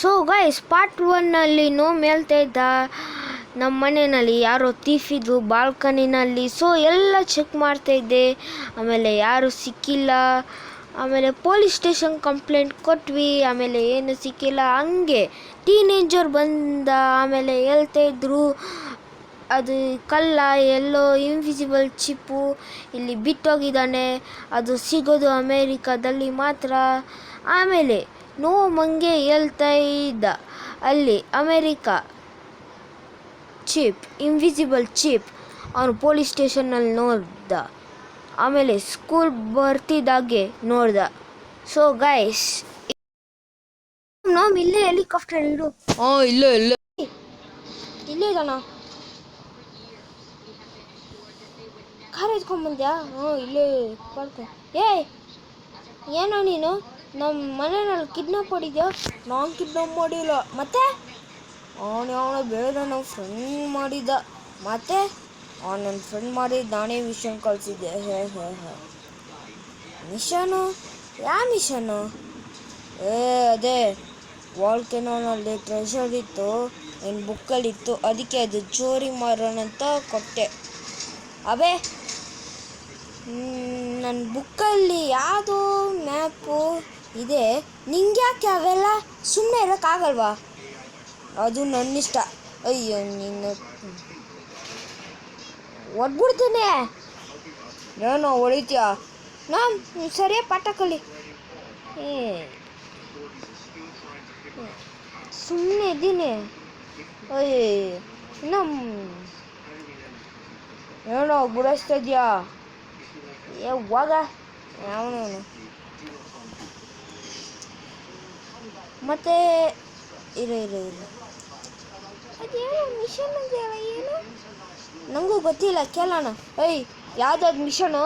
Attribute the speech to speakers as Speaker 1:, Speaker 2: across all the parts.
Speaker 1: So guys part 1ನಲ್ಲಿ ನೋಮ್ ಹೇಳ್ತಾ ಇದ್ದ ನಮ್ಮ ಮನೆಯಲ್ಲಿ ಯಾರೋ ತೀಫಿದ್ರು ಬಾಲ್ಕನಿನಲ್ಲಿ. ಸೊ ಎಲ್ಲ ಚೆಕ್ ಮಾಡ್ತಾ ಇದ್ದೆ, ಆಮೇಲೆ ಯಾರು ಸಿಕ್ಕಿಲ್ಲ. ಆಮೇಲೆ ಪೊಲೀಸ್ ಸ್ಟೇಷನ್ ಕಂಪ್ಲೇಂಟ್ ಕೊಟ್ವಿ, ಆಮೇಲೆ ಏನು ಸಿಕ್ಕಿಲ್ಲ. ಹಂಗೆ ಟೀನೇಜರ್ ಬಂದ, ಆಮೇಲೆ ಹೇಳ್ತಾ ಇದ್ರು ಅದು ಕಲ್ಲ ಎಲ್ಲೋ ಇನ್ವಿಸಿಬಲ್ ಚಿಪ್ಪು ಇಲ್ಲಿ ಬಿಟ್ಟೋಗಿದ್ದಾನೆ, ಅದು ಸಿಗೋದು ಅಮೇರಿಕಾದಲ್ಲಿ ಮಾತ್ರ. ಆಮೇಲೆ ಮಂಗೆ ಹೇಳ್ತಾ ಇದ್ದ ಅಲ್ಲಿ ಅಮೇರಿಕಾ ಚಿಪ್, ಇನ್ವಿಸಿಬಲ್ ಚಿಪ್ ಅವನು ಪೊಲೀಸ್ ಸ್ಟೇಷನ್ನಲ್ಲಿ ನೋಡ್ದ, ಆಮೇಲೆ ಸ್ಕೂಲ್ ಬರ್ತಿದ್ದಾಗೆ ನೋಡ್ದ. ಸೊ ಗೈಸ್ ನೋಮ್ ಇಲ್ಲೇ ಹೆಲಿಕಾಪ್ಟರ್ ಇಡು.
Speaker 2: ಇಲ್ಲೇ
Speaker 1: ಇದ್ದಾನ. ಕಾರ್ ಎತ್ಕೊಂಡ್ಬಂದ್ಯಾ? ಇಲ್ಲೇ ಪಡ್ಕೊ. ಏನೋ ನೀನು ನಮ್ಮ ಮನೆಯಲ್ಲಿ ಕಿಡ್ನಾಪ್ ಮಾಡಿದ್ಯಾ? ನಾನು ಕಿಡ್ನಾಪ್ ಮಾಡಿಲ್ಲ. ಮತ್ತೆ ಅವನು ಬೇರೆ ನಾವು ಫ್ರೆಂಡ್ ಮಾಡಿದ್ದ. ಮತ್ತೆ ಅವನು ನನ್ನ ಫ್ರೆಂಡ್ ಮಾಡಿದ್ದು, ನಾನೇ ಮಿಷನ್ ಕಳಿಸಿದ್ದೆ. ಮಿಷನು? ಯಾವ ಮಿಷನು? ಅದೇ ವಾಲ್ಕೆನೋನಲ್ಲಿ ಟ್ರೆಷರ್ ಇತ್ತು, ನನ್ನ ಬುಕ್ಕಲ್ಲಿತ್ತು, ಅದಕ್ಕೆ ಅದು ಚೋರಿ ಮಾಡೋಣ ಅಂತ ಕೊಟ್ಟೆ. ಅಬೇ ನನ್ನ ಬುಕ್ಕಲ್ಲಿ ಯಾವುದೋ ಮ್ಯಾಪು ಇದೆ, ನಿಂಗೆ ಯಾಕೆ ಅವೆಲ್ಲ? ಸುಮ್ಮನೆ ಇರೋಕ್ಕಾಗಲ್ವಾ? ಅದು ನನ್ನಿಷ್ಟ. ಅಯ್ಯೋ ನಿನ್ನ ಒಡ್ಬಿಡ್ತೀನಿ. ಏನೋ ಹೊಡಿತೀಯ? ನಾನು ಸರಿಯಾಗಿ ಪಾಠ ಕಲಿ. ಸುಮ್ಮನೆ ಇದ್ದೀನಿ. ಏನೋ ಗುಡಿಸ್ತಾ ಇದೆಯಾ? ಹೋಗ ಅವನು. ಮತ್ತೆ ಇರು ಅದೇನೋ ಮಿಷನ್ ಅಂದ್ಯಲ್ಲ, ಏನು ನನಗೂ ಗೊತ್ತಿಲ್ಲ, ಕೇಳೋಣ. ಯಾವ್ದಾದ್ರು ಮಿಷನು?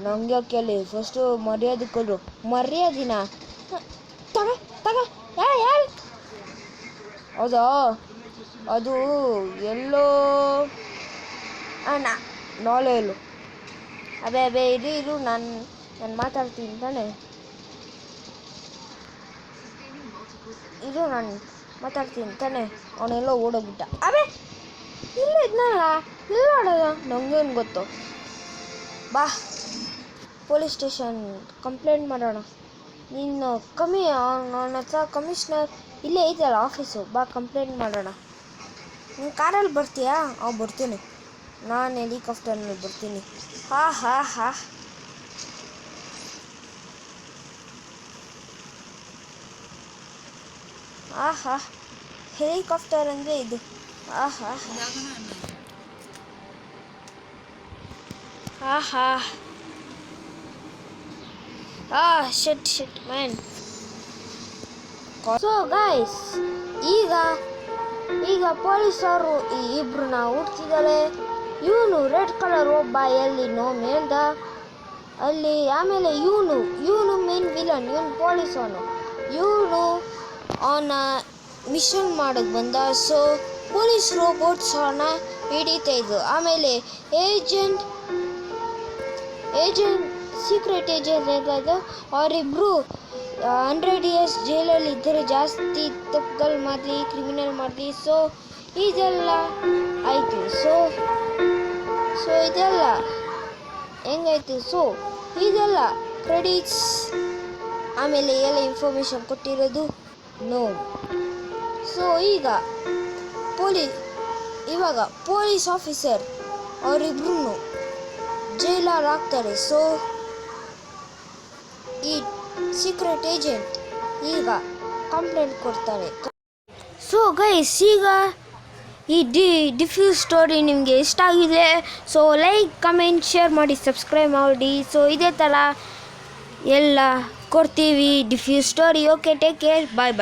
Speaker 1: ನನಗೆ ಕೇಳಿ, ಫಸ್ಟು ಮರ್ಯಾದೆ ಕೊಡು. ಮರ್ಯಾದಿನ ತಗ ಯಾರು? ಹೌದಾ? ಅದು ಎಲ್ಲೋ ನಾಳೆ ಎಲ್ಲೋ. ಅಬೇ ಇರು ನಾನು ಮಾತಾಡ್ತೀನಿ ತಾನೆ. ನಾನು ಮಾತಾಡ್ತೀನಿ ತಾನೆ. ಅವನೆಲ್ಲೋ ಓಡೋಗ್ಬಿಟ್ಟ. ಅಬೇ ಇಲ್ಲ ಇದ್ನಲ್ಲ, ಇಲ್ಲ ಓಡೋದು. ನಂಗೇನು ಗೊತ್ತು. ಬಾ ಪೊಲೀಸ್ ಸ್ಟೇಷನ್ ಕಂಪ್ಲೇಂಟ್ ಮಾಡೋಣ. ನೀನು ನನ್ನ ಹತ್ರ ಕಮಿಷನರ್ ಇಲ್ಲೇ ಇದೆಯಲ್ಲ ಆಫೀಸು, ಬಾ ಕಂಪ್ಲೇಂಟ್ ಮಾಡೋಣ. ನೀನು ಕಾರಲ್ಲಿ ಬರ್ತೀಯಾ? ಬರ್ತೀನಿ. ನಾನು ಹೆಲಿಕಾಪ್ಟರ್ನಲ್ಲಿ ಬರ್ತೀನಿ. ಹೆಲಿಕಾಪ್ಟರ್ ಅಂದರೆ ಇದು. ಶಿಟ್ ಮ್ಯಾನ್. ಸೊ ಗೈಸ್ ಈಗ ಪೊಲೀಸರು ಈ ಇಬ್ರನ್ನ ಹುಡ್ತಿದ್ದಾರೆ. ಇವನು ರೆಡ್ ಕಲರ್ ಒಬ್ಬ ಎಲ್ಲಿ ಮೇಲ್ದ ಅಲ್ಲಿ. ಆಮೇಲೆ ಇವನು ಮೇನ್ ವಿಲನ್, ಇವನು ಪೊಲೀಸ್. ಇವನು ಅವನ ಮಿಷನ್ ಮಾಡೋಕ್ಕೆ ಬಂದ. ಸೊ ಪೊಲೀಸ್ ರೋಬೋಟ್ಸ್ ಅವನ್ನ ಹಿಡಿತಾ ಇದ್ರು. ಆಮೇಲೆ ಸೀಕ್ರೆಟ್ ಏಜೆಂಟ್ ಇದ್ದು ಅವರಿಬ್ರು 100 years ಜೈಲಲ್ಲಿ ಇದ್ದರೆ, ಜಾಸ್ತಿ ತಪ್ಪುಗಳು ಮಾಡಿ, ಕ್ರಿಮಿನಲ್ ಮಾಡಿ. ಸೊ ಇದೆಲ್ಲ ಆಯಿತು. ಸೊ ಇದೆಲ್ಲ ಹೆಂಗಾಯಿತು? ಸೊ ಇದೆಲ್ಲ ಕ್ರೆಡಿಟ್ಸ್. ಆಮೇಲೆ ಎಲ್ಲ ಇನ್ಫಾರ್ಮೇಷನ್ ಕೊಟ್ಟಿರೋದು ನೋಮ್. ಸೊ ಇವಾಗ ಪೊಲೀಸ್ ಆಫೀಸರ್ ಅವರಿಬ್ರು ಜೈಲಲ್ಲಿ ಹಾಕ್ತಾರೆ. ಸೊ ಈ ಸೀಕ್ರೆಟ್ ಏಜೆಂಟ್ ಈಗ ಕಂಪ್ಲೇಂಟ್ ಕೊಡ್ತಾರೆ. ಸೊ ಗೈಸ್ ಈ ಡಿಫ್ಯೂಸ್ ಸ್ಟೋರಿ ನಿಮಗೆ ಇಷ್ಟ ಆಗಿದೆ. ಸೊ ಲೈಕ್, ಕಮೆಂಟ್, ಶೇರ್ ಮಾಡಿ, ಸಬ್ಸ್ಕ್ರೈಬ್ ಮಾಡಿ. ಸೊ ಇದೇ ಥರ ಎಲ್ಲ ಕೊಡ್ತೀವಿ diffuse story. Okay, take care, ಬಾಯ್.